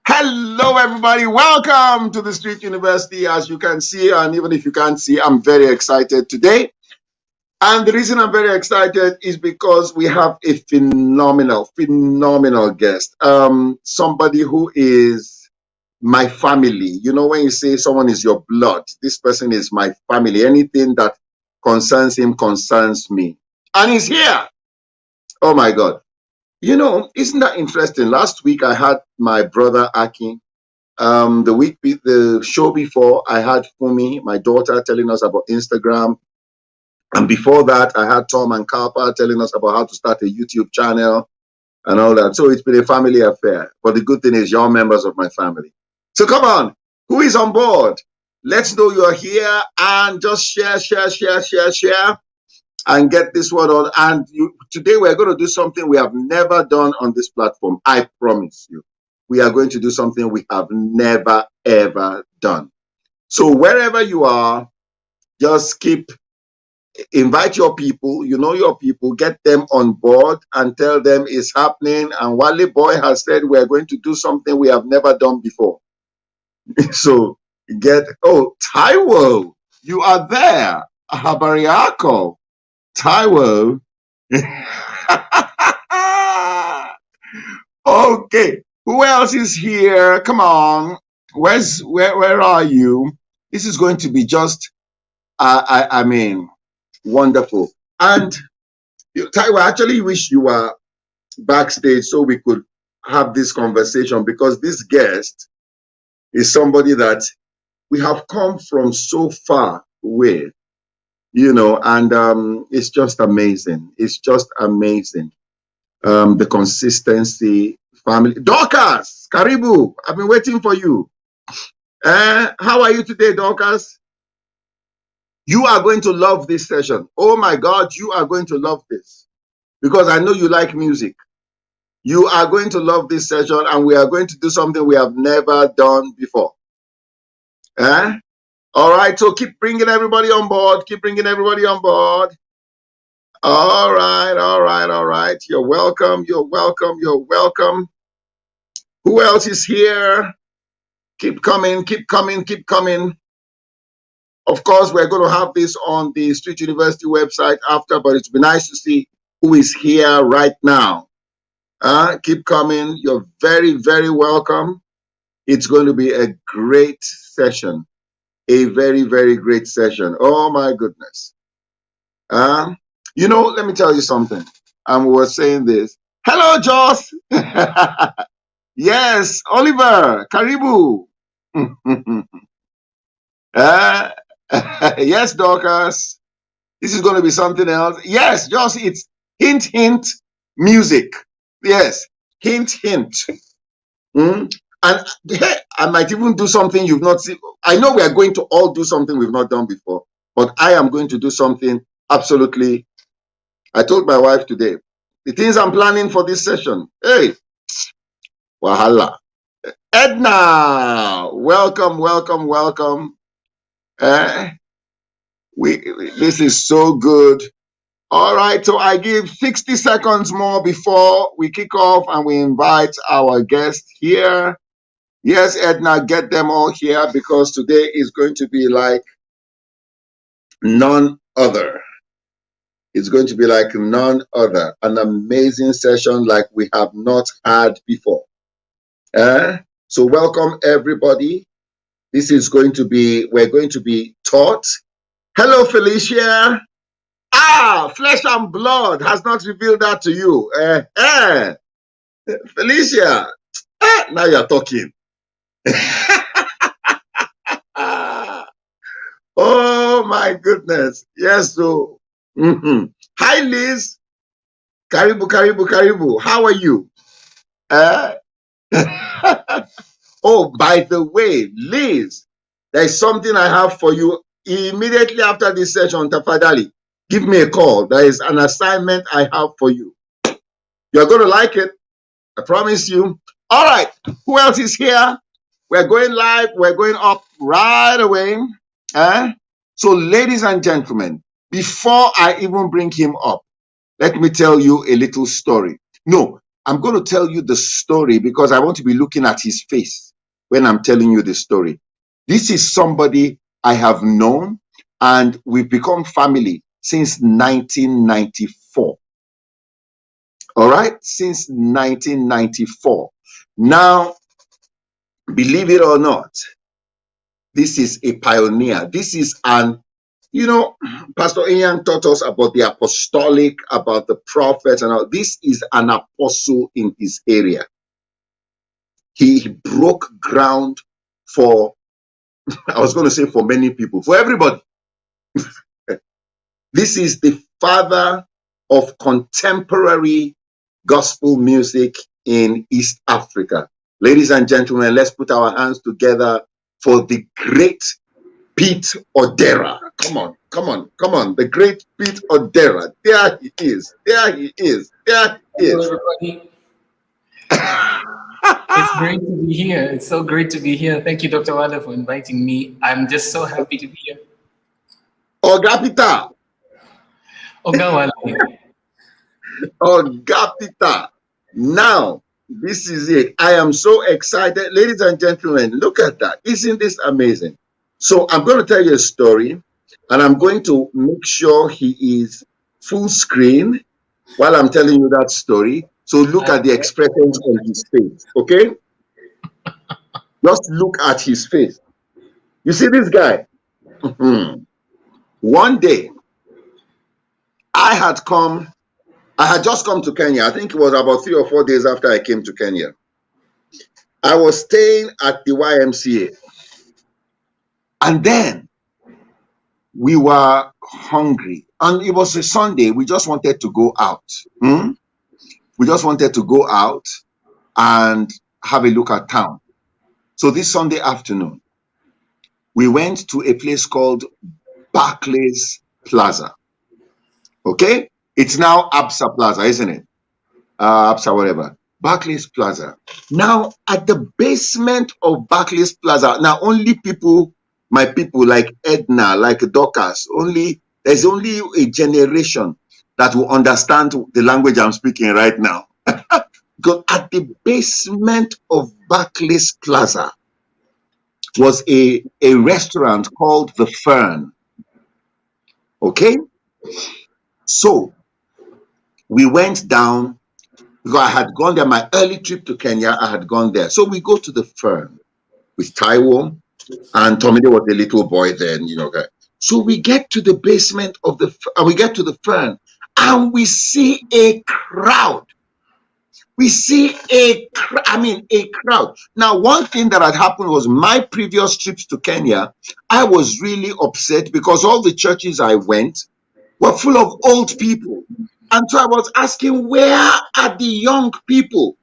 Hello, everybody. Welcome to the Street University. As you can see, and even if you can't see, I'm very excited today. And the reason I'm very excited is because we have a phenomenal guest. Somebody who is my family. You know, when you say someone is your blood, this person is my family. Anything that concerns him concerns me. And he's here. Oh my God. You know, isn't that interesting? Last week I had my brother Aki. The show before, I had Fumi, my daughter, telling us about Instagram. And before that, I had Tom and Kalpa telling us about how to start a YouTube channel and all that. So it's been a family affair. But the good thing is, you're members of my family. So come on, who is on board? Let's know you're here and just share, and get this word on. And today we're going to do something we have never done on this platform. I promise you. We are going to do something we have never, ever done. So wherever you are, just invite your people, your people, get them on board and tell them it's happening. And Wale Boy has said we're going to do something we have never done before. So Taiwo, you are there. Habariako, Taiwo. Okay, who else is here? Come on, where are you? This is going to be just, I mean, wonderful. And Taiwo, I actually wish you were backstage so we could have this conversation, because this guest is somebody that we have come from so far with, and it's just amazing. It's just amazing. The consistency, family. Dorcas, Karibu, I've been waiting for you. How are you today, Dorcas? You are going to love this session. Oh my God, you are going to love this, because I know you like music. You are going to love this session, and we are going to do something we have never done before. All right, so keep bringing everybody on board. Keep bringing everybody on board. All right. You're welcome. Who else is here? Keep coming. Of course, we're going to have this on the Street University website after, but it's been nice to see who is here right now. Keep coming. You're very, very welcome. It's going to be a great session. A very, very great session. Oh, my goodness. Let me tell you something. We were saying this. Hello, Joss. Yes, Oliver, Karibu. Yes, Dorcas. This is going to be something else. Yes, Joss, it's hint, music. Yes, hint. And hey, I might even do something you've not seen. I know we are going to all do something we've not done before, but I am going to do something absolutely. I told my wife today, the things I'm planning for this session. Hey, wahala. Edna, welcome. This is so good. All right, so I give 60 seconds more before we kick off and we invite our guest here. Yes, Edna, get them all here, because today is going to be like none other. It's going to be like none other. An amazing session like we have not had before. So welcome, everybody. We're going to be taught. Hello, Felicia. Flesh and blood has not revealed that to you. Felicia, now you're talking. Oh my goodness. Yes, so hi, Liz. Karibu. How are you? Oh, by the way, Liz, there's something I have for you immediately after this session. Tafadali, give me a call. There is an assignment I have for you. You're going to like it. I promise you. All right. Who else is here? We're going live. We're going up right away. So, ladies and gentlemen, before I even bring him up, let me tell you a little story. No, I'm going to tell you the story because I want to be looking at his face when I'm telling you the story. This is somebody I have known, and we've become family since 1994. All right, since 1994. Now, believe it or not, this is a pioneer. This is Pastor Ian taught us about the apostolic, about the prophets, and all. This is an apostle in his area. He broke ground for, I was going to say for many people, for everybody. This is the father of contemporary gospel music in East Africa. Ladies and gentlemen, let's put our hands together for the great Pete Odera. Come on, come on, come on. The great Pete Odera. There he is. There he is. There he is. Hello, everybody. It's great to be here. It's so great to be here. Thank you, Dr. Wale, for inviting me. I'm just so happy to be here. Oga Peter. Oga Wale. Oga Peter. Now, this is it. I am so excited. Ladies and gentlemen, look at that. Isn't this amazing? So I'm going to tell you a story, and I'm going to make sure he is full screen while I'm telling you that story. So look at the expressions on his face, okay? Just look at his face. You see this guy? One day, I had just come to Kenya. I think it was about 3 or 4 days after I came to Kenya. I was staying at the YMCA. And then we were hungry. And it was a Sunday. We just wanted to go out. We just wanted to go out and have a look at town. So this Sunday afternoon, we went to a place called Barclays Plaza. Okay? It's now Absa Plaza, isn't it? Absa, whatever. Barclays Plaza. Now, at the basement of Barclays Plaza, now only people, my people like Edna, like Dorcas, there's only a generation that will understand the language I'm speaking right now. Because at the basement of Barclays Plaza was a restaurant called The Fern. Okay? So we went down because I had gone there. My early trip to Kenya, I had gone there. So we go to The Fern with Taiwo, and Tomide was a little boy then, Okay. So we get to the basement of we get to The Fern, and we see a crowd. We see a crowd. Now, one thing that had happened was my previous trips to Kenya, I was really upset because all the churches I went were full of old people. And so I was asking, where are the young people?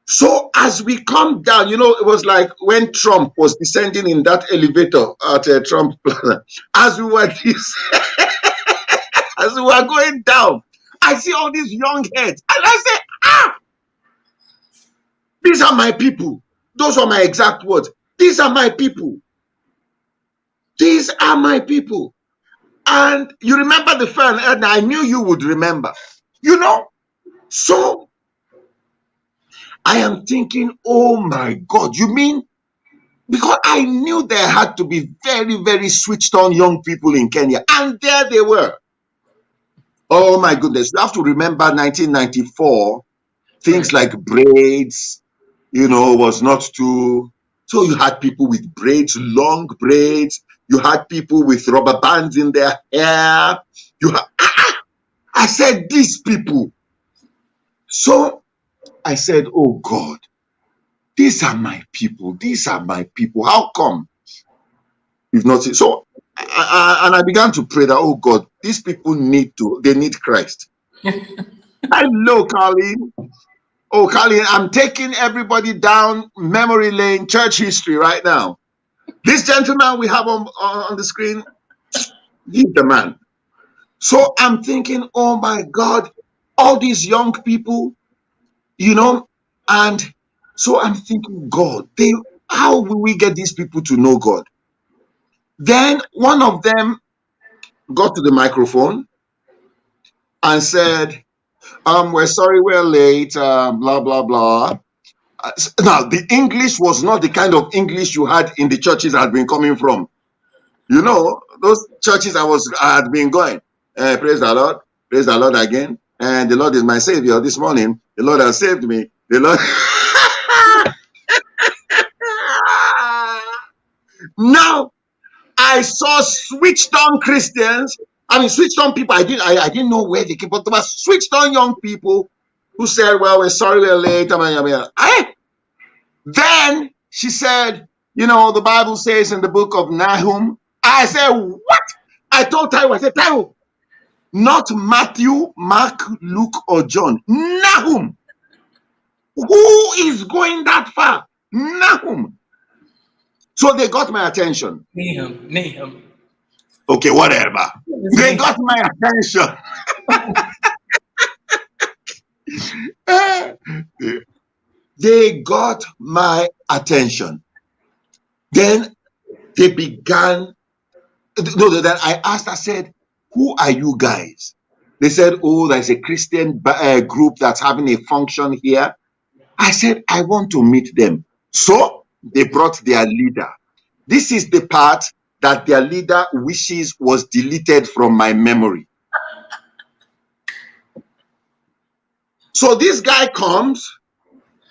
So as we come down, it was like when Trump was descending in that elevator at Trump Plaza. As we were as we were going down, I see all these young heads. And I say, these are my people. Those are my exact words. These are my people. These are my people. And you remember The Fern, and I knew you would remember. So I am thinking, oh my God, you mean? Because I knew there had to be very, very switched on young people in Kenya. And there they were. Oh my goodness. You have to remember 1994, things like braids, was not too. So you had people with braids, long braids. You had people with rubber bands in their hair. I said, these people. So I said, oh God, these are my people. These are my people. How come? You've not seen. So, I began to pray that, oh God, these people need Christ. Hello, Carlene. Oh, Carlene, I'm taking everybody down memory lane, church history right now. This gentleman we have on the screen, he's the man. So I'm thinking, oh my God, all these young people, and so I'm thinking, God, how will we get these people to know God? Then one of them got to the microphone and said, We're sorry we're late, blah, blah, blah. Now, the English was not the kind of English you had in the churches I had been coming from. You know, those churches I had been going. Praise the Lord again. And the Lord is my savior this morning. The Lord has saved me. The Lord. Now, I saw switched on Christians. I mean, switched on people. I didn't know where they came from. But switched on young people who said, well, we're sorry we're late. Then she said, you know, the Bible says in the book of Nahum. I said, what? I told Taiwo, I said, Taiwo, not Matthew, Mark, Luke, or John. Nahum. Who is going that far? Nahum. So they got my attention. Nahum. Okay, whatever. They got my attention. They got my attention. Then they began. No, then I asked, I said, who are you guys? They said, oh, there's a Christian group that's having a function here. I said, I want to meet them. So they brought their leader. This is the part that their leader wishes was deleted from my memory. So this guy comes,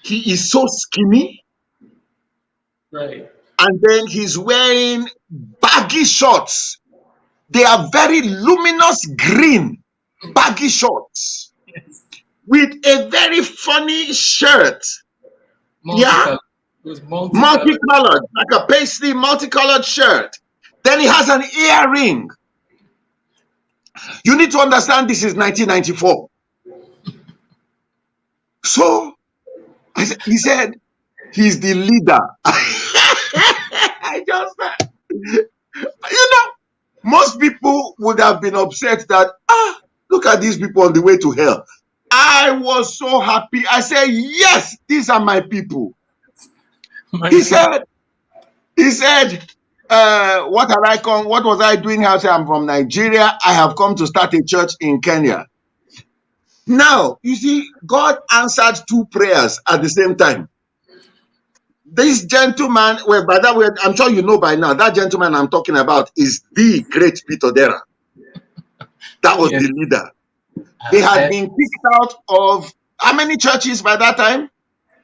he is so skinny. Right. And then he's wearing baggy shorts. They are very luminous green baggy shorts. Yes. With a very funny shirt. Yeah? Multicolored, like a paisley multicolored shirt. Then he has an earring. You need to understand this is 1994. So he said he's the leader. I just said, you know, most people would have been upset that, look at these people on the way to hell. I was so happy. I said, yes, these are my people. He said, what was I doing here? I said, I'm from Nigeria. I have come to start a church in Kenya. Now, you see, God answered two prayers at the same time. This gentleman, well, by that way, I'm sure you know by now, that gentleman I'm talking about is the great Pete Odera. That was the leader. They had been kicked out of how many churches by that time?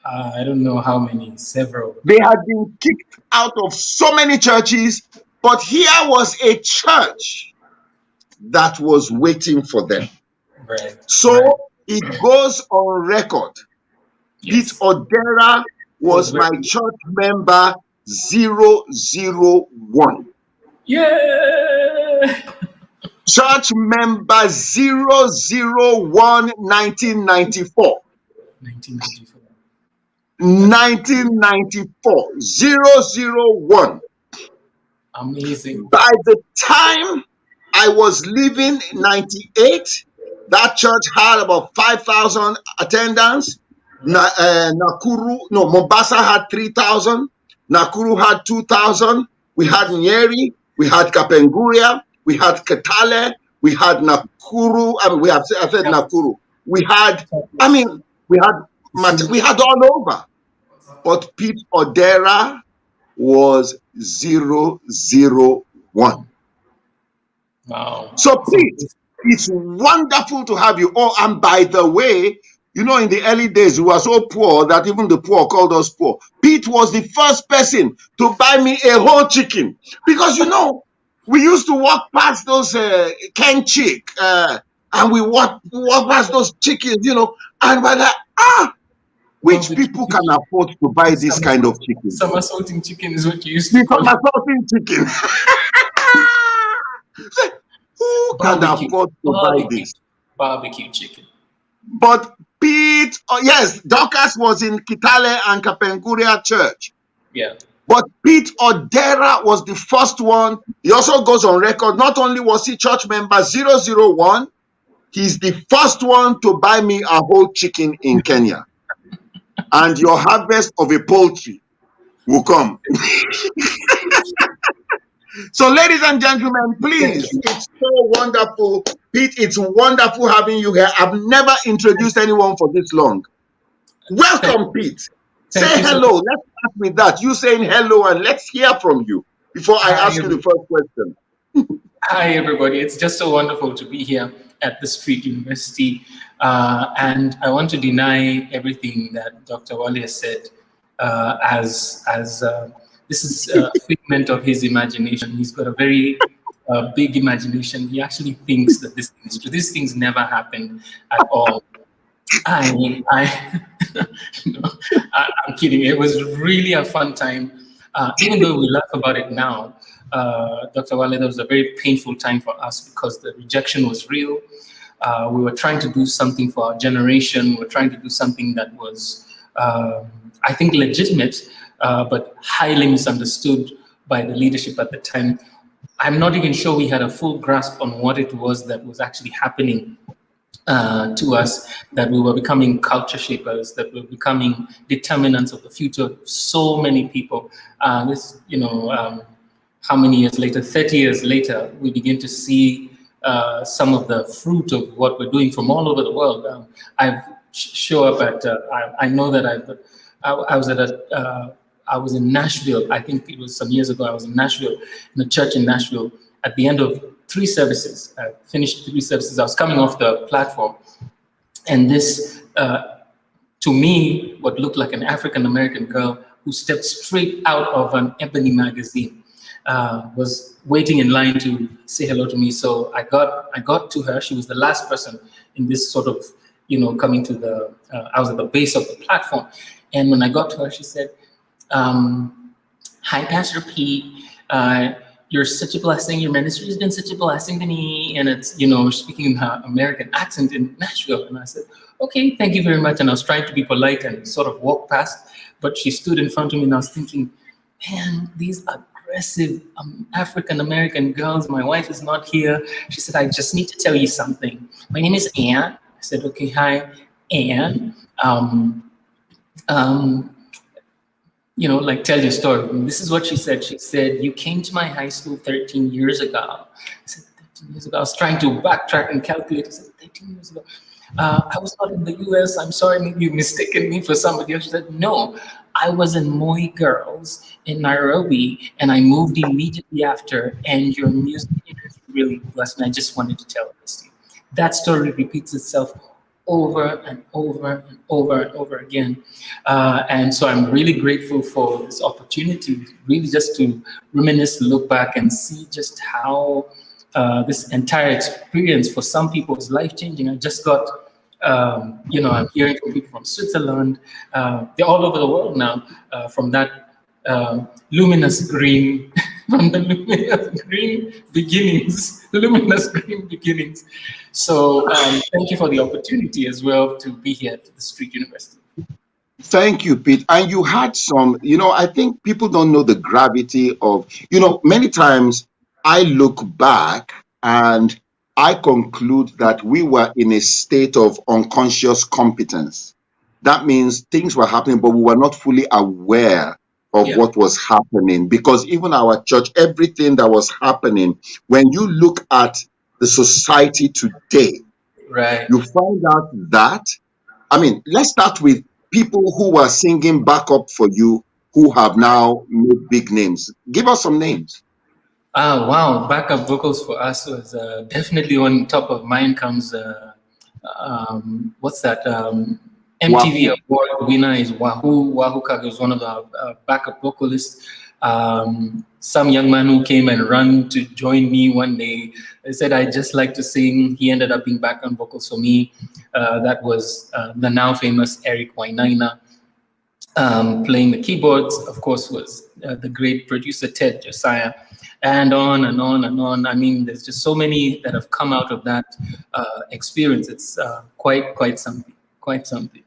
I don't know how many, several. They had been kicked out of so many churches, but here was a church that was waiting for them. Right. So it goes on record. Yes. Pete Odera was my church member 001. Yeah. Church member 001 1994. 1994. 001. Amazing. By the time I was leaving 98, that church had about 5,000 attendants. Mombasa had 3,000. Nakuru had 2,000. We had Nyeri. We had Kapenguria. We had Kitale. We had Nakuru. I mean, I said Nakuru. We had all over. But Pete Odera was 001. Wow. So Pete, it's wonderful to have you. Oh, and by the way, you know, in the early days, we were so poor that even the poor called us poor. Pete was the first person to buy me a whole chicken. Because, you know, we used to walk past those Ken Chick, and we walk past those chickens, you know, and we're like, which people can afford to buy this kind of chicken? Somersaulting chicken is what you used to call it. Somersaulting chicken. Who can afford to buy this? Barbecue chicken. But Pete, yes, Dorcas was in Kitale and Kapenguria Church. Yeah. But Pete Odera was the first one. He also goes on record. Not only was he church member 001, he's the first one to buy me a whole chicken in Kenya. And your harvest of a poultry will come. So, ladies and gentlemen, Thank please, you. it's so wonderful. Pete, it's wonderful having you here. I've never introduced anyone for this long. Thank, Welcome, Pete. Say thank you so hello. much. Let's start with that. You saying hello, and let's hear from you before I Hi, ask you the first question. hi, everybody. It's just so wonderful to be here at the Street University. And I want to deny everything that Dr. Wale has said as this is a figment of his imagination. He's got a very big imagination. He actually thinks that this thing is true. These things never happened at all. I, no, I'm kidding. It was really a fun time. Even though we laugh about it now, Dr. Wale, that was a very painful time for us because the rejection was real. We were trying to do something for our generation. We were trying to do something that was, I think, legitimate, but highly misunderstood by the leadership at the time. I'm not even sure we had a full grasp on what it was that was actually happening to us, that we were becoming culture shapers, that we were becoming determinants of the future of so many people. How many years later, 30 years later, we begin to see some of the fruit of what we're doing from all over the world. I've show up at, I know that I was at I was in Nashville. I think it was some years ago. I was in Nashville, in a church in Nashville, at the end of 3 services. I finished 3 services. I was coming off the platform, and this, to me, what looked like an African American girl who stepped straight out of an Ebony magazine, was waiting in line to say hello to me. So I got to her. She was the last person in this sort of, coming to the. I was at the base of the platform, and when I got to her, she said, "Hi, Pastor Pete. You're such a blessing. Your ministry has been such a blessing to me." And it's, speaking in her American accent in Nashville. And I said, "Okay, thank you very much." And I was trying to be polite and sort of walk past, but she stood in front of me, and I was thinking, man, these aggressive African American girls. My wife is not here. She said, "I just need to tell you something. My name is Ann." I said, "Okay, hi, Ann. Like, tell your story." And this is what she said. She said, "You came to my high school 13 years ago." I said, 13 years ago? I was trying to backtrack and calculate. I said, 13 years ago. "I was not in the US. I'm sorry, maybe you've mistaken me for somebody else." She said, "No, I was in Moi Girls in Nairobi, and I moved immediately after, and your music industry really blessed me. I just wanted to tell this to you." That story repeats itself over and over and over and over again. And so I'm really grateful for this opportunity, really just to reminisce, look back, and see just how this entire experience for some people is life-changing. I just got, I'm hearing from people from Switzerland. They're all over the world now, from that luminous green, from the luminous green beginnings, luminous green beginnings. So thank you for the opportunity as well to be here at the Street University. Thank you, Pete. And you had some, I think people don't know the gravity of, many times I look back and I conclude that we were in a state of unconscious competence. That means things were happening, but we were not fully aware of Yeah. what was happening, because even our church, everything that was happening, when you look at the society today, Right. you find out that, let's start with people who were singing backup for you, who have now made big names. Give us some names. Wow, backup vocals for us was definitely on top of mind. Comes what's that? MTV Wahoo. award winner is Wahoo. Wahoo Kage was one of the backup vocalists. Some young man who came and ran to join me one day, I said, "I just like to sing." He ended up being background vocals for me. That was the now famous Eric Wainaina. Playing the keyboards, of course, was the great producer Ted Josiah, and on and on and on. There's just so many that have come out of that experience. It's quite something. Quite something.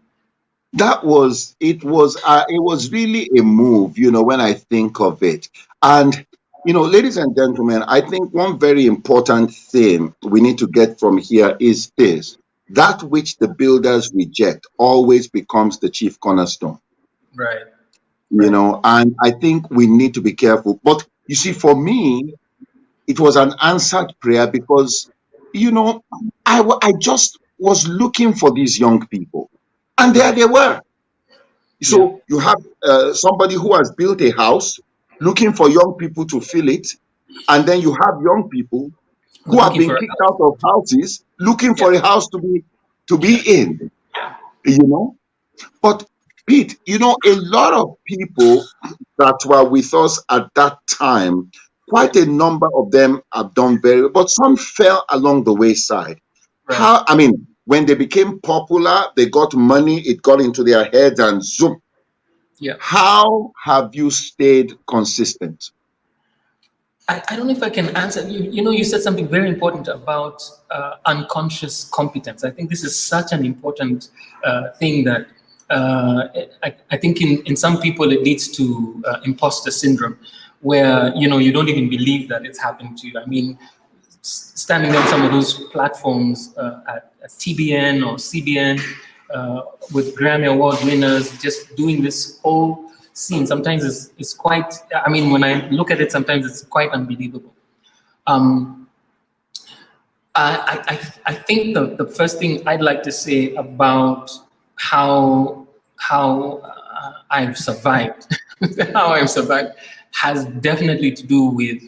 It was really a move, when I think of it. And, ladies and gentlemen, I think one very important thing we need to get from here is this: that which the builders reject always becomes the chief cornerstone. Right. And I think we need to be careful. But you see, for me, it was an answered prayer because, you know, I just was looking for these young people, and there Right. they were. Yeah. So you have somebody who has built a house looking for young people to fill it, and then you have young people We're who have looking been for a kicked house. out of houses looking Yeah. for a house to be Yeah. in, Yeah. you know. But Pete, you know, a lot of people that were with us at that time, Yeah. quite a number of them have done very well, but some fell along the wayside. Right. How, I mean, when they became popular, they got money, it got into their heads and zoom. Yeah. How have you stayed consistent? I don't know if I can answer. You know, you said something very important about unconscious competence. I think this is such an important thing that I think in some people it leads to imposter syndrome, where, you know, you don't even believe that it's happened to you. I mean, standing on some of those platforms at TBN or CBN with Grammy Award winners, just doing this whole scene. Sometimes it's quite, I mean, when I look at it, sometimes it's quite unbelievable. Um, I think the first thing I'd like to say about how I've survived, how I've survived, has definitely to do with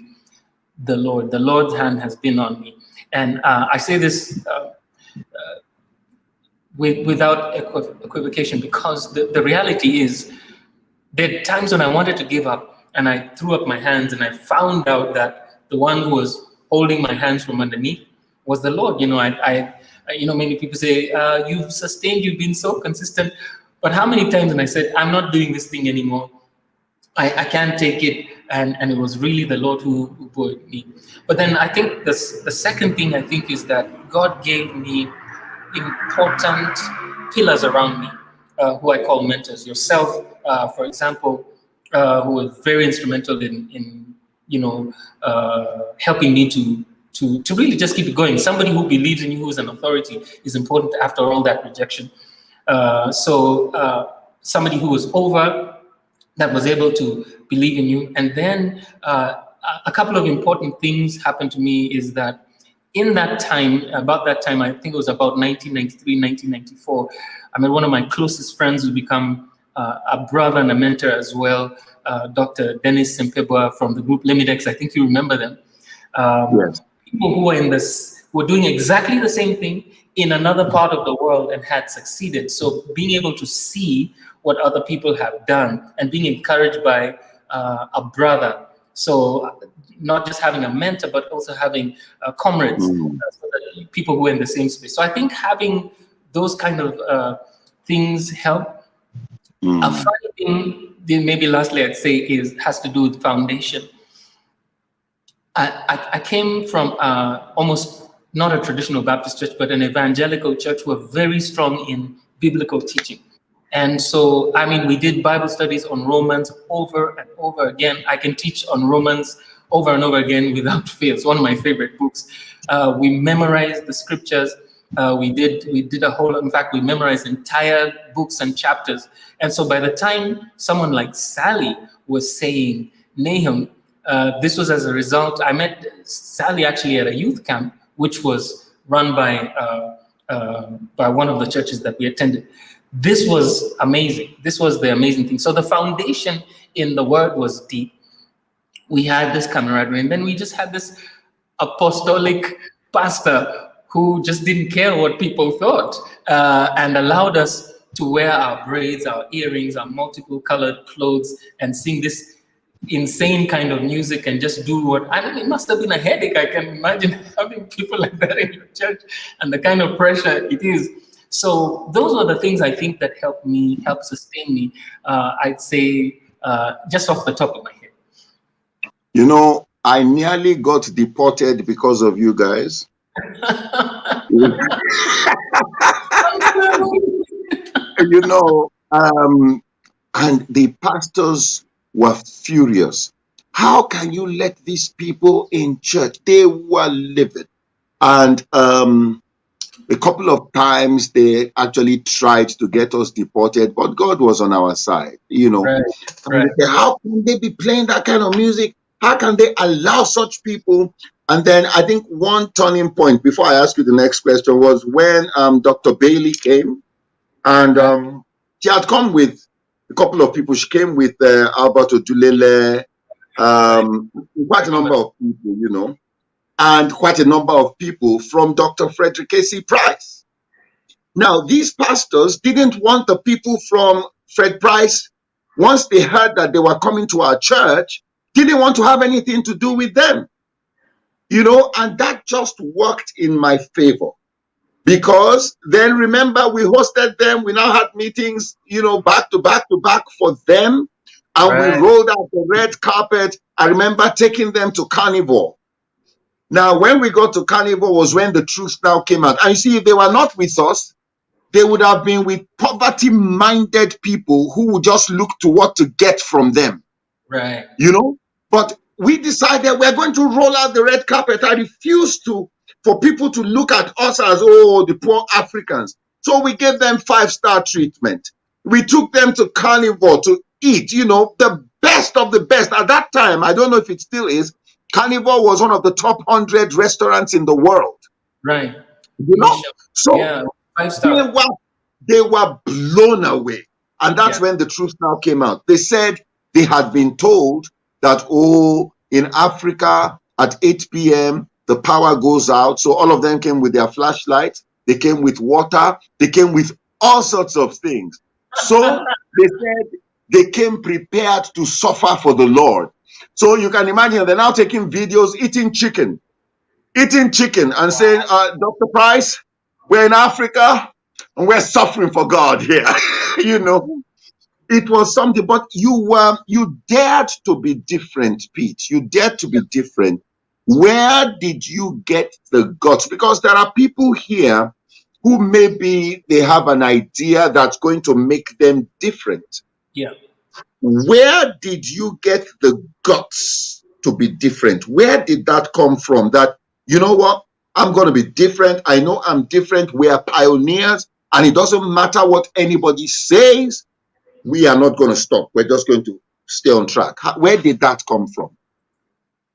the Lord. The Lord's hand has been on me, and I say this without equivocation, because the reality is there are times when I wanted to give up and I threw up my hands, and I found out that the one who was holding my hands from underneath was the Lord. You know, you know, many people say, you've sustained, you've been so consistent. But how many times when I said, I'm not doing this thing anymore, I can't take it, and it was really the Lord who brought me. But then I think the second thing I think is that God gave me important pillars around me, who I call mentors. Yourself, for example, who was very instrumental in you know, helping me to really just keep it going. Somebody who believes in you, who is an authority, is important after all that rejection. Somebody who was over, that was able to believe in you. And then a couple of important things happened to me is that in that time, about that time, I think it was about 1993, 1994, I met one of my closest friends who become a brother and a mentor as well, Dr. Dennis Sempebwa from the group Limidex. I think you remember them. Yes. People who were in this were doing exactly the same thing in another part of the world and had succeeded. So being able to see what other people have done and being encouraged by a brother. So not just having a mentor, but also having comrades, so that people who are in the same space. So I think having those kind of things help. A funny thing, maybe lastly I'd say, has to do with foundation. I came from almost not a traditional Baptist church, but an evangelical church who are very strong in biblical teaching. And so, I mean, we did Bible studies on Romans over and over again. I can teach on Romans over and over again without fail. It's one of my favorite books. We memorized the scriptures. We did a whole, in fact, we memorized entire books and chapters. And so by the time someone like Sally was saying, Nahum, this was as a result, I met Sally actually at a youth camp, which was run by one of the churches that we attended. This was amazing. This was the amazing thing. So the foundation in the word was deep. We had this camaraderie, and then we just had this apostolic pastor who just didn't care what people thought, and allowed us to wear our braids, our earrings, our multiple colored clothes, and sing this insane kind of music and just do what, I mean, it must have been a headache. I can imagine having people like that in your church and the kind of pressure it is. So those are the things I think that help sustain me. I'd say just off the top of my head. You know, I nearly got deported because of you guys. You know, and the pastors were furious. How can you let these people in church? They were livid. And a couple of times they actually tried to get us deported, but God was on our side, you know. Right, And they said, how can they be playing that kind of music? How can they allow such people? And then I think one turning point, before I ask you the next question, was when Dr. Bailey came, and she had come with a couple of people. She came with Albert Odulele, quite a number of people, you know, and quite a number of people from Dr. Frederick A.C. Price. Now, these pastors didn't want the people from Fred Price, once they heard that they were coming to our church, didn't want to have anything to do with them. You know, and that just worked in my favor. Because then remember, we hosted them, we now had meetings, you know, back to back to back for them. And we rolled out the red carpet. I remember taking them to Carnival. Now, when we got to Carnival was when the truth now came out. And you see, if they were not with us, they would have been with poverty-minded people who would just look to what to get from them. Right. You know? But we decided we're going to roll out the red carpet. I refused for people to look at us as, oh, the poor Africans. So we gave them 5-star treatment. We took them to Carnival to eat, you know, the best of the best. At that time, I don't know if it still is, Carnival was one of the top 100 restaurants in the world. Right. You know? So yeah, 5-star. They were blown away. And that's when the truth now came out. They said they had been told that, oh, in Africa at 8 p.m., the power goes out. So all of them came with their flashlights. They came with water. They came with all sorts of things. So they said they came prepared to suffer for the Lord. So you can imagine they're now taking videos, eating chicken and saying, Dr. Price, we're in Africa and we're suffering for God here. You know, it was something, but you dared to be different, Pete. You dared to be different. Where did you get the guts? Because there are people here who maybe they have an idea that's going to make them different. Yeah. Where did you get the guts to be different? Where did that come from? That, you know what, I'm going to be different. I know I'm different. We are pioneers, and it doesn't matter what anybody says. We are not going to stop. We're just going to stay on track. Where did that come from?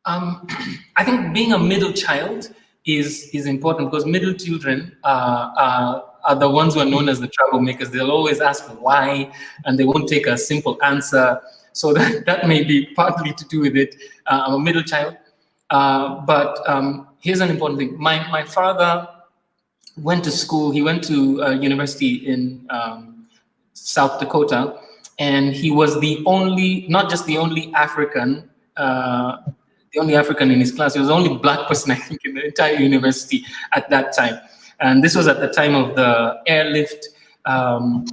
I think being a middle child is important, because middle children are the ones who are known as the troublemakers. They'll always ask why, and they won't take a simple answer. So that may be partly to do with it. I'm a middle child. But here's an important thing. My father went to school. He went to university in South Dakota, and he was the only, not just the only African, in his class. He was the only black person, I think, in the entire university at that time. And this was at the time of the airlift of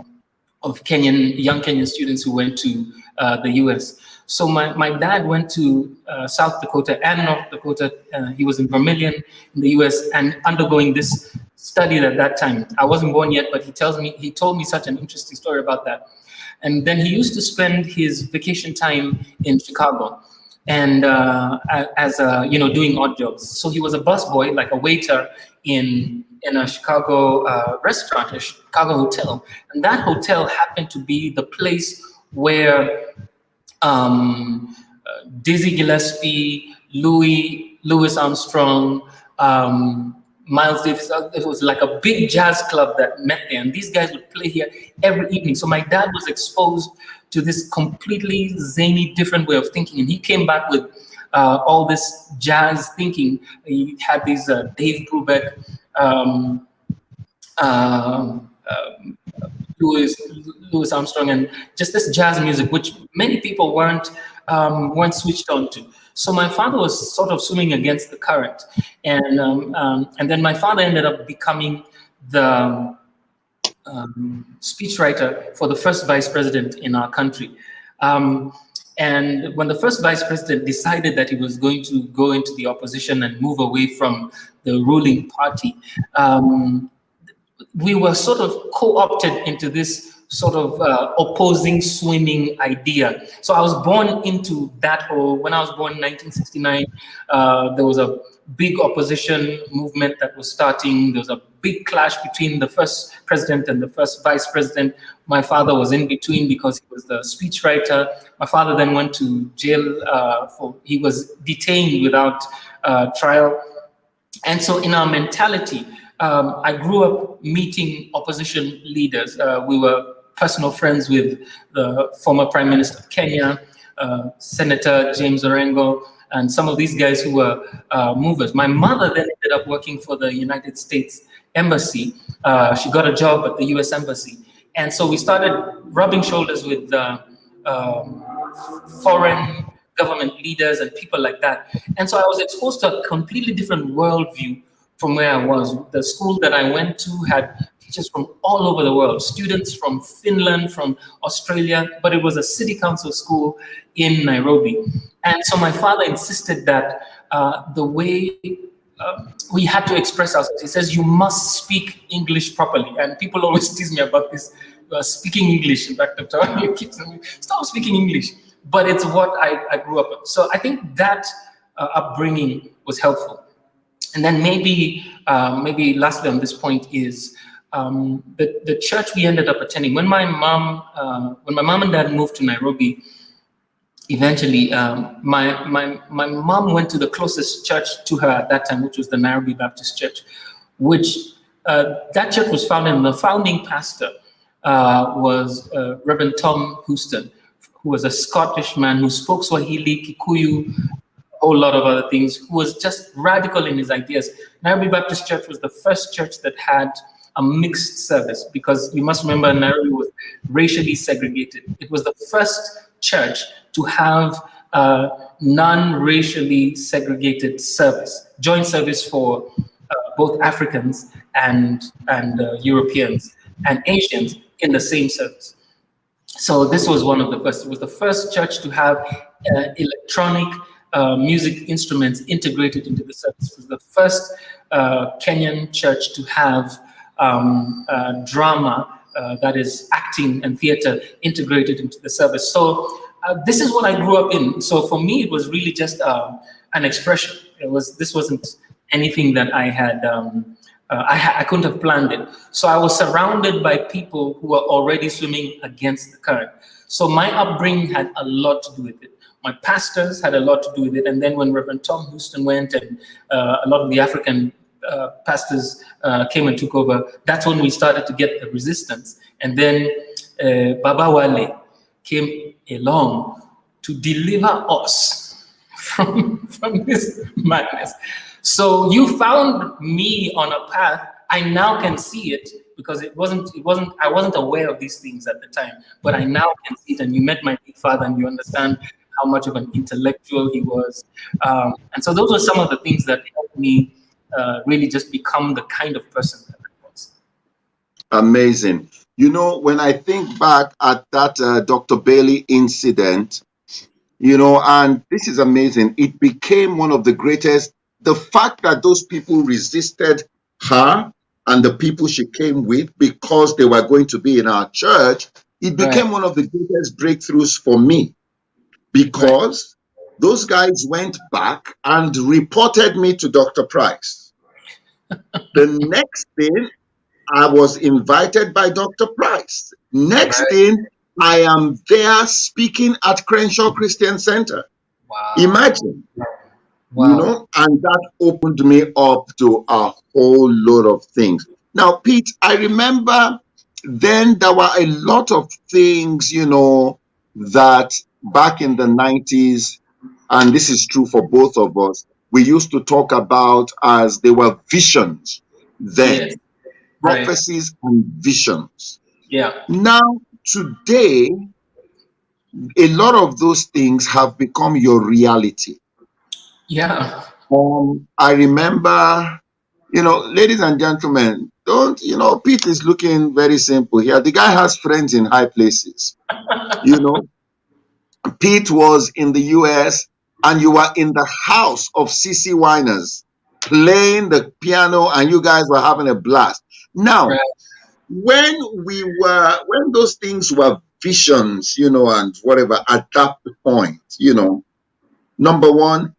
young Kenyan students who went to the US. So my dad went to South Dakota and North Dakota. He was in Vermilion in the US and undergoing this study at that time. I wasn't born yet, but he told me such an interesting story about that. And then he used to spend his vacation time in Chicago, and as doing odd jobs. So he was a busboy, like a waiter in a Chicago restaurant, a Chicago hotel, and that hotel happened to be the place where Dizzy Gillespie, Louis Armstrong, Miles Davis. It was like a big jazz club that met there, and these guys would play here every evening. So my dad was exposed to this completely zany, different way of thinking, and he came back with all this jazz thinking. He had these Dave Brubeck, Louis Armstrong, and just this jazz music, which many people weren't switched on to. So my father was sort of swimming against the current, and then my father ended up becoming the speechwriter for the first vice president in our country. And when the first vice president decided that he was going to go into the opposition and move away from the ruling party, we were sort of co-opted into this sort of opposing swimming idea. So I was born into that whole, when I was born in 1969, there was a big opposition movement that was starting. There was a big clash between the first president and the first vice president. My father was in between because he was the speechwriter. My father then went to jail he was detained without trial. And so in our mentality, I grew up meeting opposition leaders. We were personal friends with the former Prime Minister of Kenya, Senator James Orengo, and some of these guys who were movers. My mother then ended up working for the United States Embassy. She got a job at the US Embassy. And so we started rubbing shoulders with foreign government leaders and people like that. And so I was exposed to a completely different worldview from where I was. The school that I went to had teachers from all over the world, students from Finland, from Australia, but it was a city council school in Nairobi. And so my father insisted that the way we had to express ourselves, he says, you must speak English properly. And people always tease me about this, speaking English. In fact, Dr. Ali keeps telling me, stop speaking English. But it's what I grew up with. So I think that upbringing was helpful. And then maybe lastly on this point is the church we ended up attending. When my mom and dad moved to Nairobi, eventually my mom went to the closest church to her at that time, which was the Nairobi Baptist Church, which that church was founded, and the founding pastor was Reverend Tom Houston, who was a Scottish man who spoke Swahili, Kikuyu, a whole lot of other things, who was just radical in his ideas. Nairobi Baptist Church was the first church that had a mixed service, because you must remember Nairobi was racially segregated. It was the first church to have non-racially segregated service, joint service for both Africans and Europeans and Asians in the same service. So this was one of the first. It was the first church to have electronic music instruments integrated into the service. It was the first Kenyan church to have drama, that is acting and theater, integrated into the service. So this is what I grew up in. So for me, it was really just an expression. This wasn't anything that I had. I couldn't have planned it. So I was surrounded by people who were already swimming against the current. So my upbringing had a lot to do with it. My pastors had a lot to do with it. And then when Reverend Tom Houston went and a lot of the African pastors came and took over, that's when we started to get the resistance. And then Baba Wale came along to deliver us from this madness. So you found me on a path. I now can see it, because I wasn't aware of these things at the time, but I now can see it. And you met my big father, and you understand how much of an intellectual he was. And so those were some of the things that helped me really just become the kind of person that I was. Amazing. You know, when I think back at that Dr. Bailey incident, you know, and this is amazing, it became one of the greatest. The fact that those people resisted her and the people she came with because they were going to be in our church, it became one of the greatest breakthroughs for me, because those guys went back and reported me to Dr. Price. The next thing, I was invited by Dr. Price. Next thing, I am there speaking at Crenshaw Christian Center. Wow. Imagine. Wow. You know, and that opened me up to a whole lot of things. Now, Pete, I remember then there were a lot of things, you know, that back in the 90s, and this is true for both of us, we used to talk about as they were visions then, prophecies and visions. Yeah. Now, today, a lot of those things have become your reality. Yeah. I remember, you know, ladies and gentlemen, Pete is looking very simple here. The guy has friends in high places. You know, Pete was in the US, and you were in the house of CC Winers playing the piano, and you guys were having a blast. Now, when those things were visions, and whatever at that point, number one,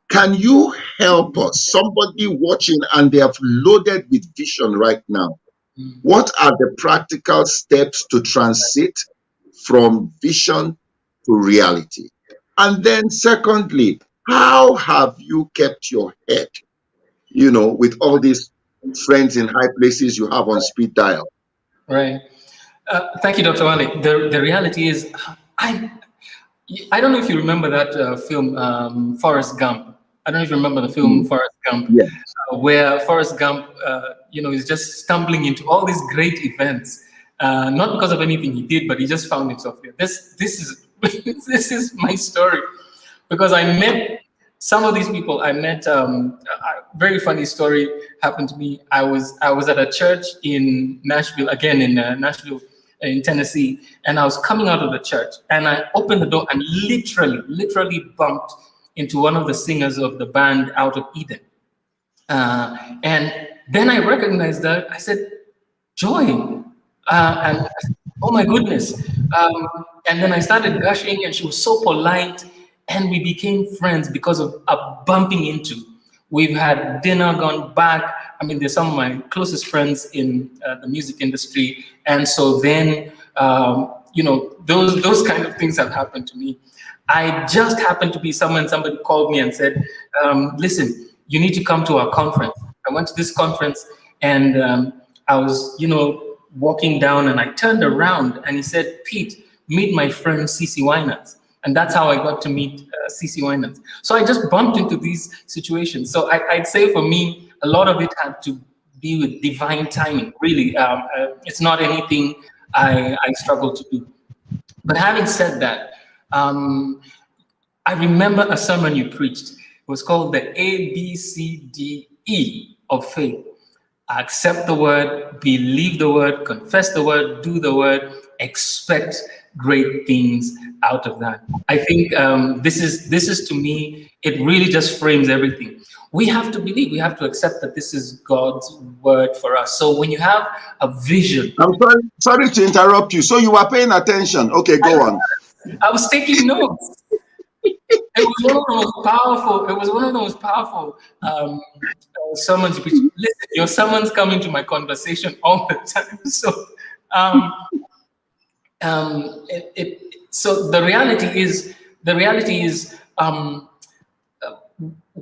can you help us? Somebody watching and they have loaded with vision right now. What are the practical steps to transit from vision to reality? And then secondly, how have you kept your head, with all these friends in high places you have on speed dial? Right. Thank you, Dr. Wale. The reality is, I don't know if you remember that film, Forrest Gump. I don't know if you remember the film Forrest Gump, Yes. where Forrest Gump, is just stumbling into all these great events, not because of anything he did, but he just found himself there. This is this is my story, because I met some of these people. I met a very funny story happened to me. I was at a church in Nashville, again in Nashville, in Tennessee, and I was coming out of the church, and I opened the door and literally bumped into one of the singers of the band Out of Eden. And then I recognized that. I said, Joy. And I said, oh my goodness. And then I started gushing, and she was so polite, and we became friends because of bumping into. We've had dinner, gone back. I mean, they're some of my closest friends in the music industry. And so then, those kind of things have happened to me. I just happened to be somebody called me and said, listen, you need to come to our conference. I went to this conference, and I was, walking down, and I turned around, and he said, Pete, meet my friend CeCe Winans. And that's how I got to meet CeCe Winans. So I just bumped into these situations. So I'd say for me, a lot of it had to be with divine timing, really. It's not anything I struggle to do. But having said that, I remember a sermon you preached. It was called the ABCDE of faith. Accept the word, believe the word, confess the word, do the word, expect great things out of that. I think this is to me, it really just frames everything. We have to believe, we have to accept that this is God's word for us. So when you have a vision. I'm sorry to interrupt you. So you were paying attention. Okay, go on. I was taking notes. It was one of the most powerful sermons. Listen, your sermons come into my conversation all the time. So, so the reality is,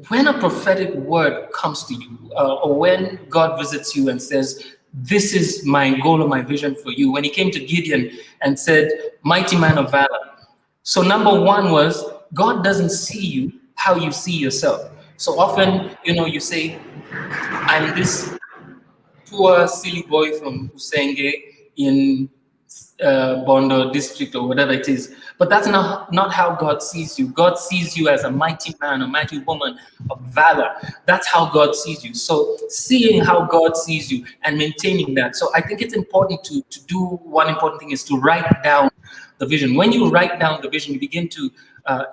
when a prophetic word comes to you, or when God visits you and says, "This is my goal or my vision for you," when He came to Gideon and said, "Mighty man of valor." So number one was, God doesn't see you how you see yourself. So often, you say, I'm this poor, silly boy from Usenge in Bondo district or whatever it is. But that's not how God sees you. God sees you as a mighty man, a mighty woman of valor. That's how God sees you. So seeing how God sees you and maintaining that. So I think it's important to do one important thing is to write down the vision. When you write down the vision, you begin to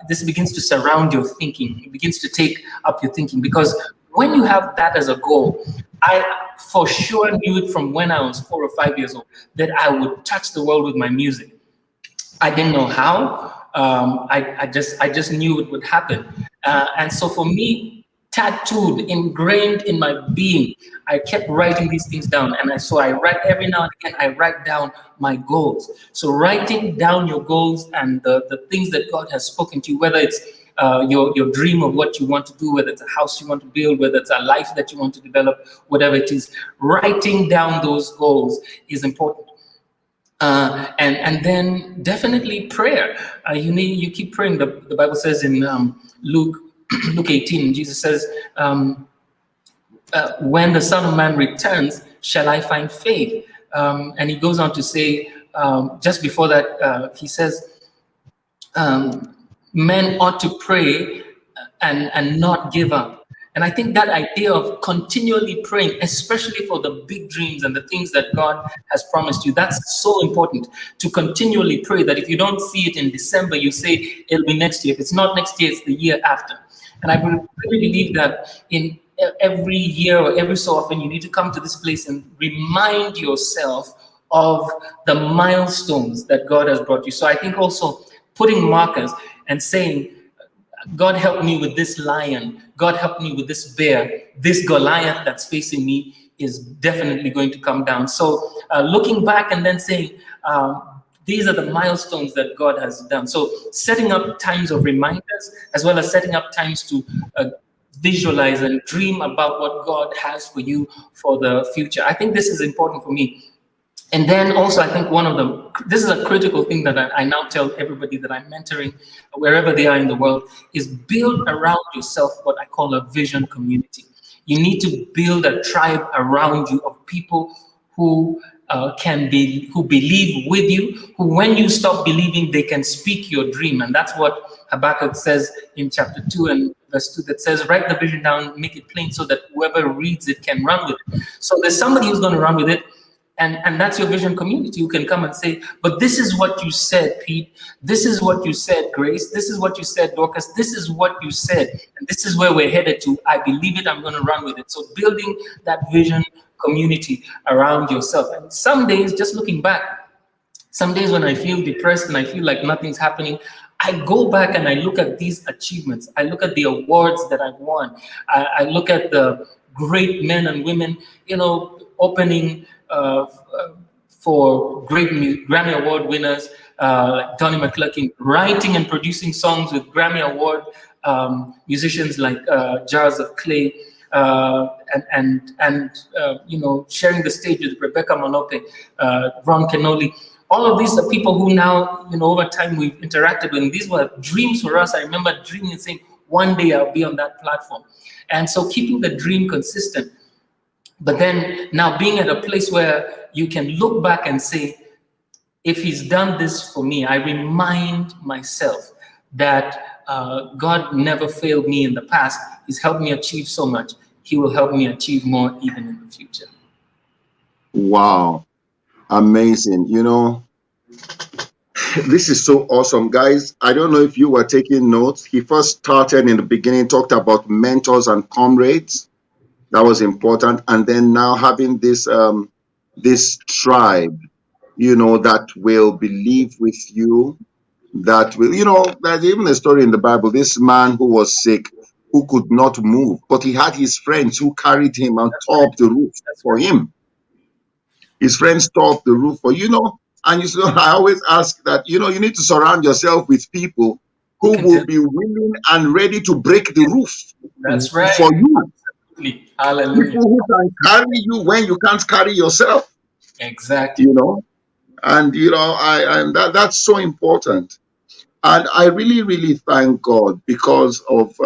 this begins to surround your thinking. It begins to take up your thinking, because when you have that as a goal, I for sure knew it from when I was 4 or 5 years old that I would touch the world with my music. I didn't know how. I just knew it would happen. And so for me, tattooed, ingrained in my being, I kept writing these things down. And so I write every now and again, I write down my goals. So writing down your goals and the things that God has spoken to you, whether it's your dream of what you want to do, whether it's a house you want to build, whether it's a life that you want to develop, whatever it is, writing down those goals is important. And then definitely prayer. You keep praying. The Bible says in Luke 18, Jesus says, when the Son of Man returns, shall I find faith? And he goes on to say, just before that, he says, men ought to pray and not give up. And I think that idea of continually praying, especially for the big dreams and the things that God has promised you, that's so important, to continually pray, that if you don't see it in December, you say it'll be next year. If it's not next year, it's the year after. And I really believe that in every year or every so often, you need to come to this place and remind yourself of the milestones that God has brought you. So I think also putting markers and saying, God helped me with this lion, God helped me with this bear, this Goliath that's facing me is definitely going to come down. So looking back and then saying, these are the milestones that God has done. So setting up times of reminders, as well as setting up times to visualize and dream about what God has for you for the future. I think this is important for me. And then also, I think this is a critical thing that I now tell everybody that I'm mentoring, wherever they are in the world, is build around yourself what I call a vision community. You need to build a tribe around you of people who believe with you, who when you stop believing, they can speak your dream. And that's what Habakkuk says in chapter 2 and verse 2, that says, write the vision down, make it plain so that whoever reads it can run with it. So there's somebody who's going to run with it. And that's your vision community who can come and say, but this is what you said, Pete. This is what you said, Grace. This is what you said, Dorcas. This is what you said. And this is where we're headed to. I believe it. I'm going to run with it. So building that vision community around yourself. And some days, just looking back, some days when I feel depressed and I feel like nothing's happening, I go back and I look at these achievements. I look at the awards that I've won. I look at the great men and women, opening for great Grammy Award winners like Donnie McClurkin, writing and producing songs with Grammy Award musicians like Jars of Clay, and sharing the stage with Rebecca Monope, Ron Kenoli. All of these are people who now, over time we've interacted with. And these were dreams for us. I remember dreaming and saying, one day I'll be on that platform. And so keeping the dream consistent. But then now being at a place where you can look back and say, if he's done this for me, I remind myself that God never failed me in the past. He's helped me achieve so much. He will help me achieve more even in the future. Wow. Amazing. This is so awesome, guys. I don't know if you were taking notes. He first started in the beginning, talked about mentors and comrades. That was important. And then now having this this tribe, that will believe with you, that will, there's even a story in the Bible, this man who was sick, who could not move, but he had his friends who carried him and tore up the roof for him. His friends tore up the roof for, and I always ask that, you need to surround yourself with people who will be willing and ready to break the roof. That's right. For you. Hallelujah. People who can carry you when you can't carry yourself. Exactly. And that's so important. And I really, really thank God because of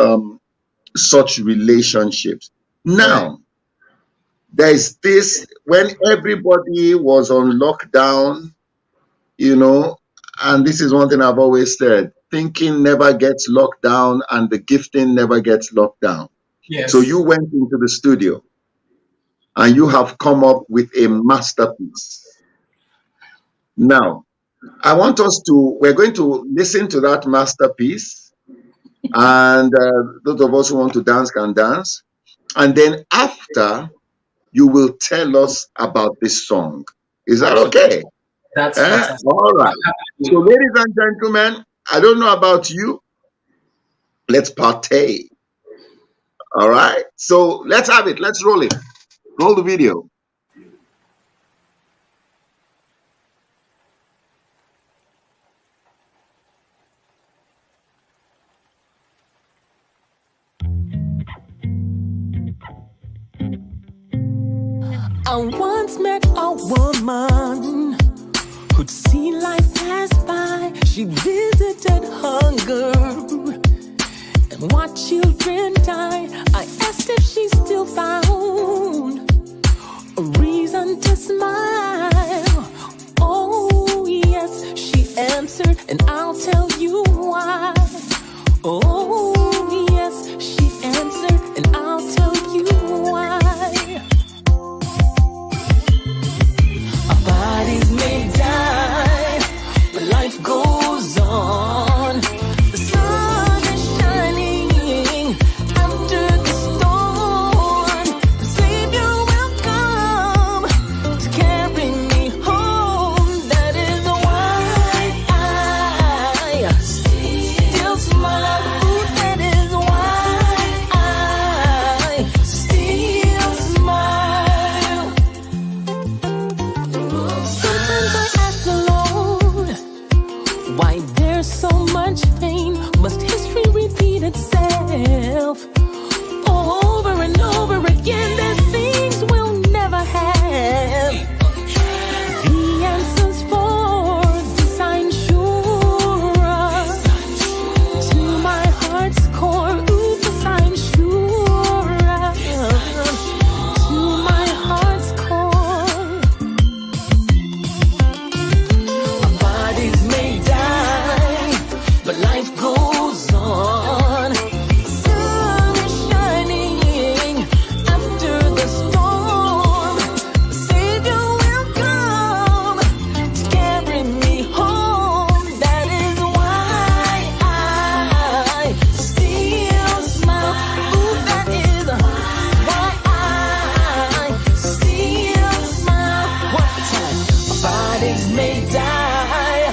such relationships. Now, there's this, when everybody was on lockdown, and this is one thing I've always said, thinking never gets locked down and the gifting never gets locked down. Yes. So you went into the studio and you have come up with a masterpiece. Now, we're going to listen to that masterpiece, and those of us who want to dance can dance. And then after, you will tell us about this song. Is that okay? That's fantastic. All right. So ladies and gentlemen, I don't know about you. Let's partake. All right, so let's have it. Let's roll it. Roll the video. I once met a woman who'd seen life pass by. She visited hunger and watched children die. I asked if she still found a reason to smile. Oh yes, she answered, and I'll tell you why. Oh yes, she answered, and I'll tell you why. Our bodies may die, but life goes on. The sun is shining after the storm. so much pain. Must history repeat itself over and over again? There's things we'll never have the answers for. This I'm sure of. To my heart's core, ooh, this I'm sure of. To my heart's core. Our bodies may die, but life goes on. Sun is shining after the storm. The Savior will come to carry me home. That is why I still smile. Ooh, that is why I still smile. One time. Bodies may die,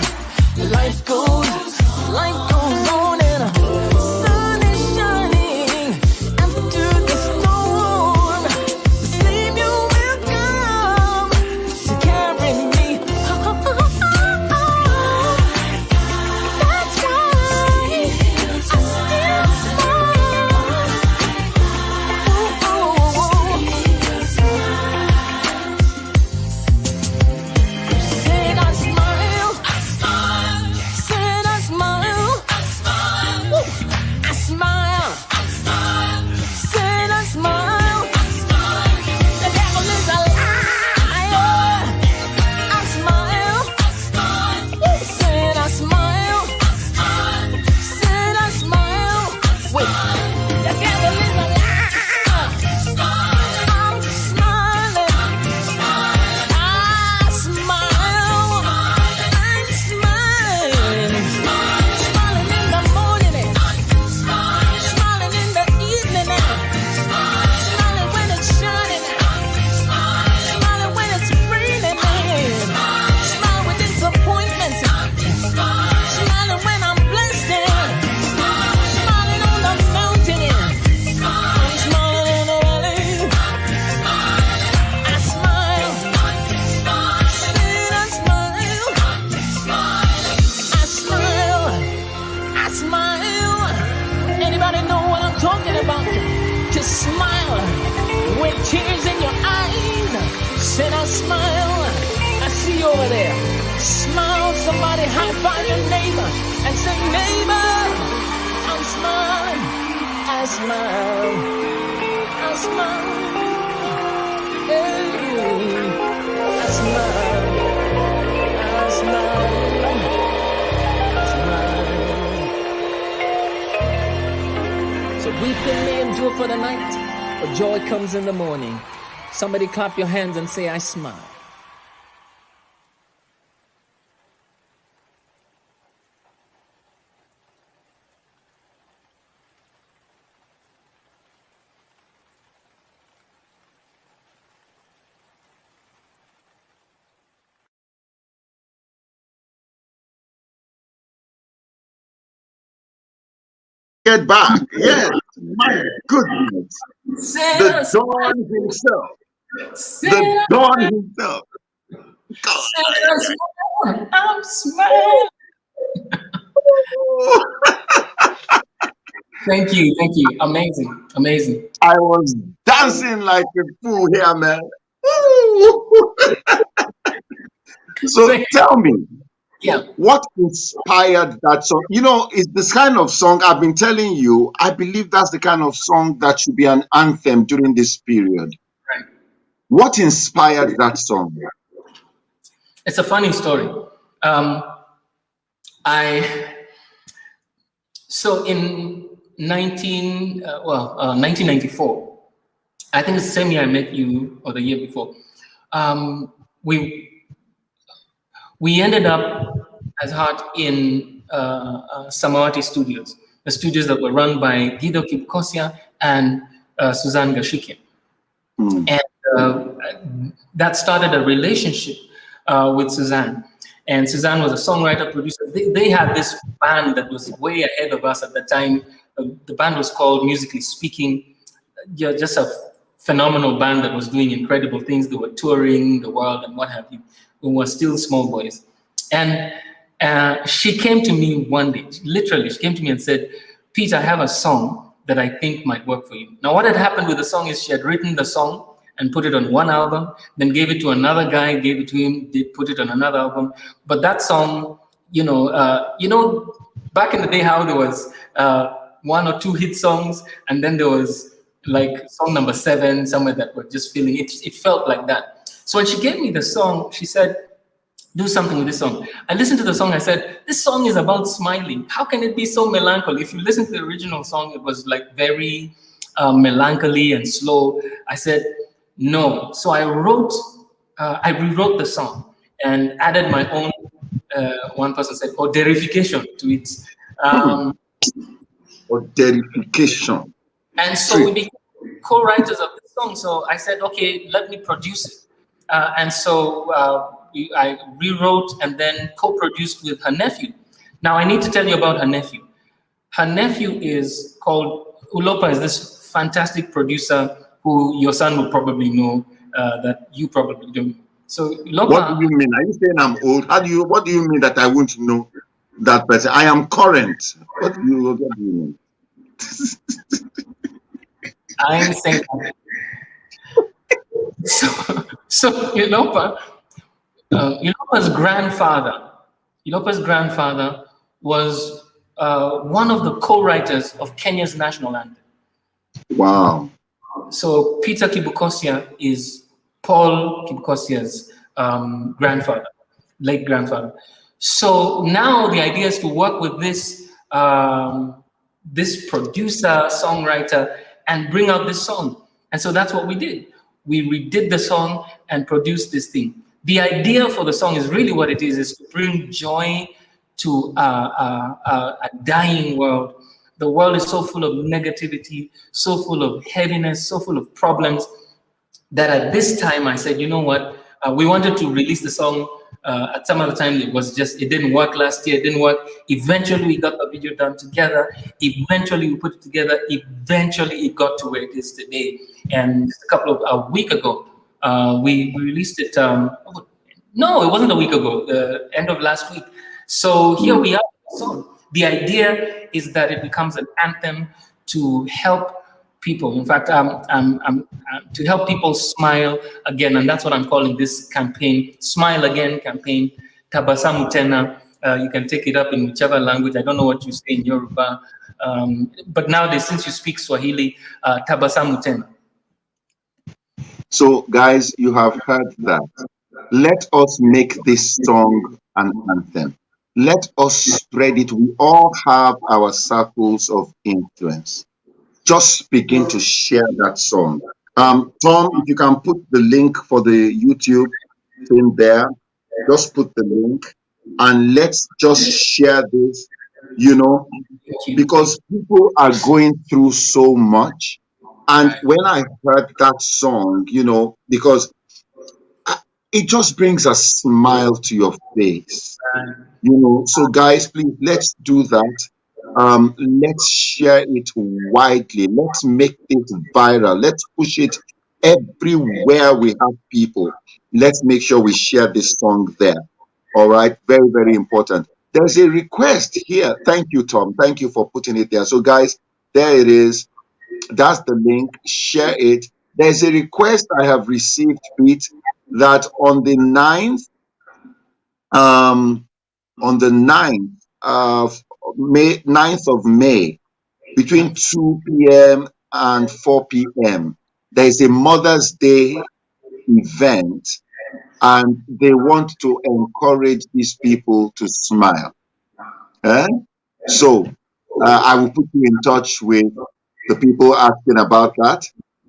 life goes on, and sun is shining after the storm. The Savior will come to carry me home. That's why I still smile. Said I smile. Said I smile. Woo. I smile. Said I smile. The devil is a liar. I smile. Woo. Said I smile. Said I smile. Wait. The devil is a liar. I'm smiling. I smile. I'm smiling. Smiling in the morning. Smiling in the evening. Smiling when it's shining. Smiling when it's raining. Smile with disappointment. Smiling when I'm blessed. Smiling on the mountain. I'm smiling in the valley. I smile. Said I smile. I smile. I smile. Anybody know what I'm talking about? Just smile with tears in your eyes. Said I smile. I see you over there. Smile. Somebody high five your neighbor and say, neighbor, I'm smiling. I smile. I smile. Hey, I smile. I smile. I smile. So weeping may endure for the night, but joy comes in the morning. Somebody clap your hands and say, I smile. Get back. Yes. My goodness. Said The I smile. Dawn himself. Said The I Dawn himself. God. smile. I'm smiling. Thank you. Amazing. I was dancing like a fool here, man. Woo! So tell me, Yeah. what inspired that song? You know, it's this kind of song I've been telling you. I believe that's the kind of song that should be an anthem during this period. Right. What inspired that song? It's a funny story. So in 1994, I think it's the same year I met you, or the year before. We ended up as Heart in Samawati Studios, the studios that were run by Guido Kipkosia and Suzanne Gashikian. And that started a relationship with Suzanne. And Suzanne was a songwriter, producer. They had this band that was way ahead of us at the time. The band was called Musically Speaking. Yeah, just a phenomenal band that was doing incredible things. They were touring the world and what have you. We were still small boys. And She came to me one day, literally, she came to me and said, Pete, I have a song that I think might work for you. Now, what had happened with the song is she had written the song and put it on one album, then gave it to another guy, gave it to him, they put it on another album. But that song, back in the day, how there was one or two hit songs, and then there was like song number 7 somewhere that were just feeling it. It felt like that. So when she gave me the song, she said, do something with this song. I listened to the song. I said, this song is about smiling. How can it be so melancholy? If you listen to the original song, it was like very melancholy and slow. I said, no. So I rewrote the song and added my own, one person said, derification to it. Derification. And so we became co-writers of the song. So I said, okay, let me produce it. And so I rewrote and then co-produced with her nephew. Now I need to tell you about her nephew. Her nephew is called Ulopa, is this fantastic producer who your son will probably know, that you probably don't. So Ulopa, what do you mean? Are you saying I'm old? What do you mean that I won't know that person? I am current. What do you mean? I'm saying so Ulopa's grandfather was one of the co-writers of Kenya's national anthem. Wow. So Peter Kibukosia is Paul Kibukosia's grandfather, late grandfather. So now the idea is to work with this this producer, songwriter, and bring out this song. And so that's what we did. We redid the song and produced this thing. The idea for the song is really what it is to bring joy to a dying world. The world is so full of negativity, so full of heaviness, so full of problems, that at this time I said, you know what, we wanted to release the song at some other time. It didn't work last year, it didn't work. Eventually we got the video done together. Eventually we put it together. Eventually it got to where it is today. And a week ago, we released it. No, it wasn't a week ago, the end of last week. So here we are. So the idea is that it becomes an anthem to help people. In fact, to help people smile again, and that's what I'm calling this campaign, Smile Again campaign, Tabasamu Tena. You can take it up in whichever language. I don't know what you say in Yoruba, but nowadays, since you speak Swahili, Tabasamu Tena. So, guys, you have heard that. Let us make this song an anthem. Let us spread it. We all have our circles of influence. Just begin to share that song. Tom, if you can put the link for the YouTube thing there, just put the link and let's just share this, because people are going through so much. And when I heard that song, because it just brings a smile to your face, So guys, please, let's do that. Let's share it widely. Let's make it viral. Let's push it everywhere we have people. Let's make sure we share this song there. All right, very, very important. There's a request here. Thank you, Tom. Thank you for putting it there. So guys, there it is. That's the link. Share it. There's a request I have received, Pete, that on the 9th of May, between 2 p.m. and 4 p.m., there is a Mother's Day event, and they want to encourage these people to smile. So I will put you in touch with the people asking about that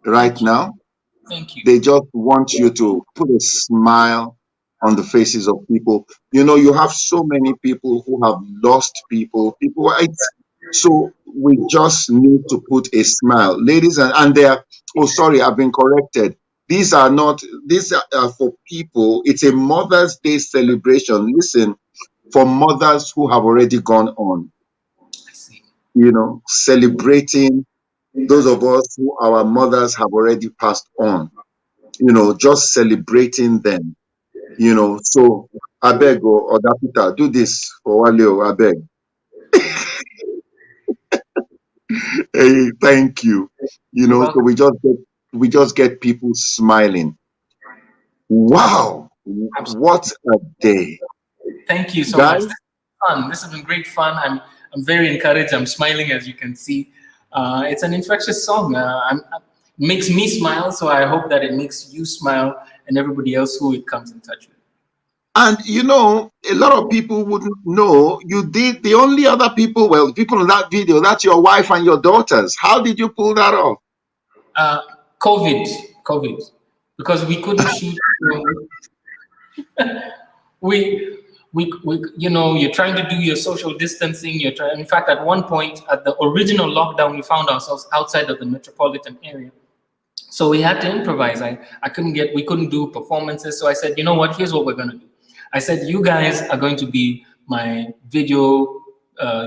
right now. Thank you. They just want you to put a smile on the faces of people. You have so many people who have lost people. So we just need to put a smile. Ladies, and they're, sorry, I've been corrected. These are for people. It's a Mother's Day celebration. Listen, for mothers who have already gone on. I see. Celebrating those of us who our mothers have already passed on. Just celebrating them. So I beg or Peter, do this for Wale, I beg. Hey, thank you. You're So welcome. we just get people smiling. Wow, Absolutely. what a day, Thank you so much. This guys. is fun. This has been great fun. I'm very encouraged. I'm smiling, as you can see. It's an infectious song. It makes me smile, so I hope that it makes you smile and everybody else who it comes in touch with. And a lot of people wouldn't know you did. The only other people, well, people in that video, that's your wife and your daughters. How did you pull that off? Uh, COVID, COVID, because we couldn't shoot. We, you're trying to do your social distancing. You're trying. In fact, at one point, at the original lockdown, we found ourselves outside of the metropolitan area. So we had to improvise. We couldn't do performances. So I said, you know what? Here's what we're going to do. I said, you guys are going to be my video.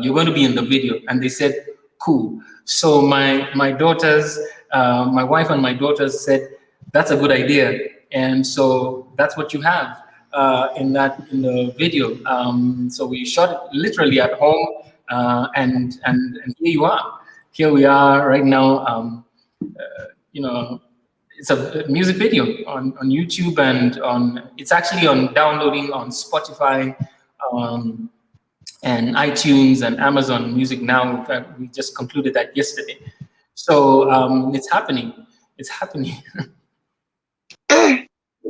You're going to be in the video. And they said, cool. So my daughters, my wife and my daughters said, that's a good idea. And so that's what you have in the video. So we shot it literally at home, and here you are. Here we are right now. It's a music video on YouTube, and it's actually on downloading on Spotify, and iTunes and Amazon Music now. In fact, we just concluded that yesterday. So it's happening. It's happening.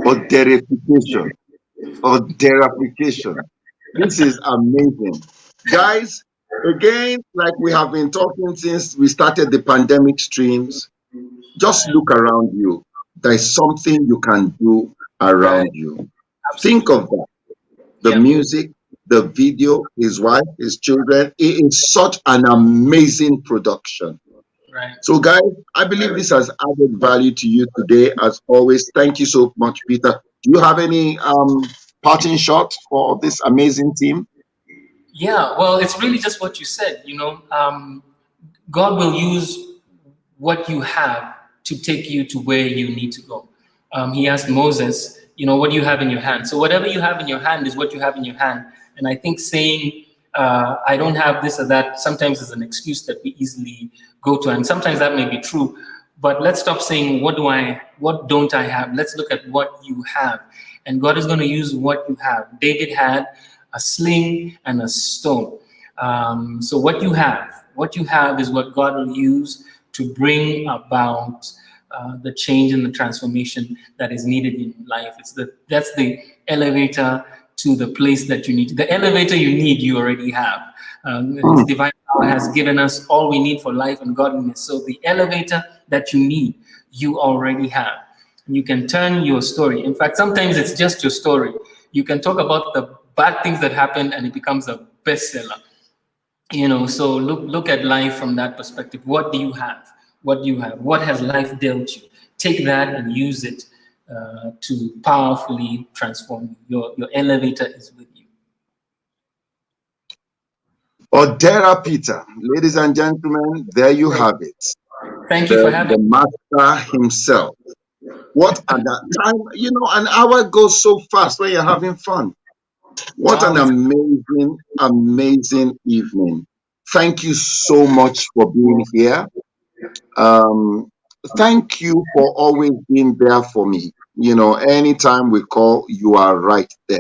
Oderification. Oderification. This is amazing. Guys, again, like we have been talking since we started the pandemic streams, just look around you. There is something you can do around you. Think of that. The Yeah. music, the video, his wife, his children. It is such an amazing production. Right. So, guys, I believe this has added value to you today. As always, thank you so much, Peter. Do you have any parting shot for this amazing team? Yeah. Well, it's really just what you said. God will use what you have to take you to where you need to go. He asked Moses, what do you have in your hand? So whatever you have in your hand is what you have in your hand. And I think saying, I don't have this or that, sometimes is an excuse that we easily go to. And sometimes that may be true. But let's stop saying, what don't I have? Let's look at what you have. And God is going to use what you have. David had a sling and a stone. So what you have is what God will use to bring about the change and the transformation that is needed in life. That's the elevator to the place that you need. The elevator you need, you already have. His divine power has given us all we need for life and godliness. So the elevator that you need, you already have. You can turn your story. In fact, sometimes it's just your story. You can talk about the bad things that happened and it becomes a bestseller. So look at life from that perspective. What do you have? What do you have? What has life dealt you? Take that and use it to powerfully transform you. Your elevator is with you. Odera Peter, ladies and gentlemen, there you have it. Thank you for having the master himself. What at that time, an hour goes so fast when you're having fun. What an amazing, amazing evening. Thank you so much for being here. Thank you for always being there for me. Anytime we call, you are right there.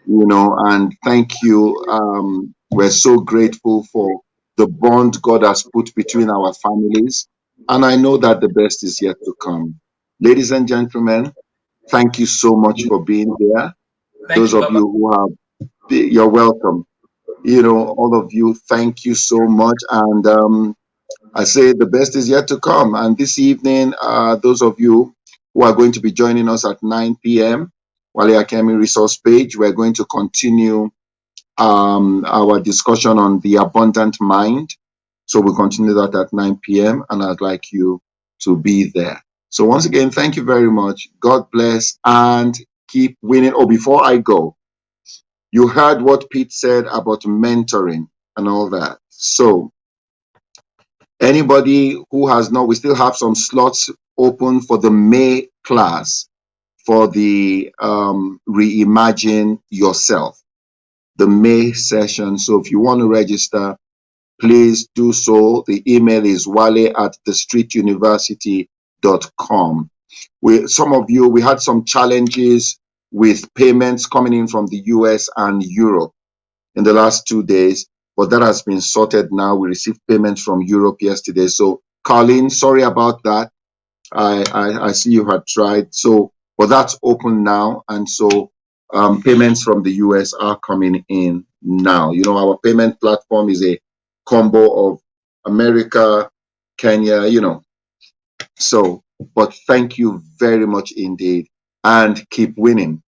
And thank you. We're so grateful for the bond God has put between our families. And I know that the best is yet to come. Ladies and gentlemen, thank you so much for being here. Those of you who have, you're welcome. All of you, thank you so much. And I say the best is yet to come. And this evening, those of you who are going to be joining us at 9 p.m., Wale Akemi Resource Page, we're going to continue our discussion on the abundant mind. So we'll continue that at 9 p.m. and I'd like you to be there. So once again, thank you very much. God bless and keep winning. Oh, before I go, you heard what Pete said about mentoring and all that. So anybody who has not, we still have some slots open for the May class for the Reimagine Yourself, the May session. So if you want to register, please do so. The email is wale@thestreetuniversity.com. Some of you, we had some challenges with payments coming in from the US and Europe in the last 2 days, but that has been sorted now. We received payments from Europe yesterday. So, Colleen, sorry about that. I see you had tried. So, but that's open now. And so payments from the US are coming in now. You know, our payment platform is a combo of America, Kenya, you know. So, but thank you very much indeed, and keep winning.